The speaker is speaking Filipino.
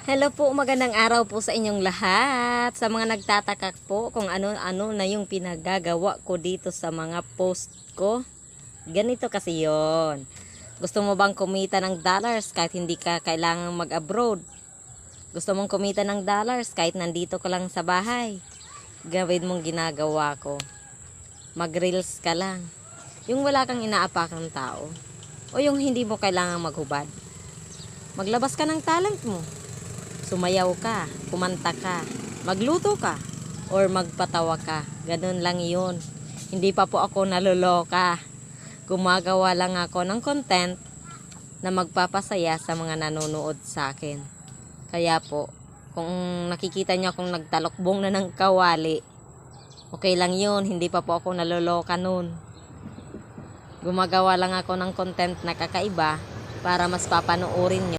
Hello po, magandang araw po sa inyong lahat. Sa mga nagtataka po kung ano-ano na yung pinagagawa ko dito sa mga post ko. Ganito kasi yon. Gusto mo bang kumita ng dollars kahit hindi ka kailangang mag-abroad? Gusto mong kumita ng dollars kahit nandito ka lang sa bahay? Gawin mong ginagawa ko. Mag-reels ka lang. Yung wala kang inaapakang tao. O yung hindi mo kailangang maghubad. Maglabas ka ng talent mo. Sumayaw ka, kumanta ka, magluto ka, or magpatawa ka. Ganun lang yun. Hindi pa po ako naloloka. Gumagawa lang ako ng content na magpapasaya sa mga nanonood sa akin. Kaya po, kung nakikita niyo akong nagtalokbong na ng kawali, okay lang yun. Hindi pa po ako naloloka nun. Gumagawa lang ako ng content na kakaiba para mas papanoorin niyo.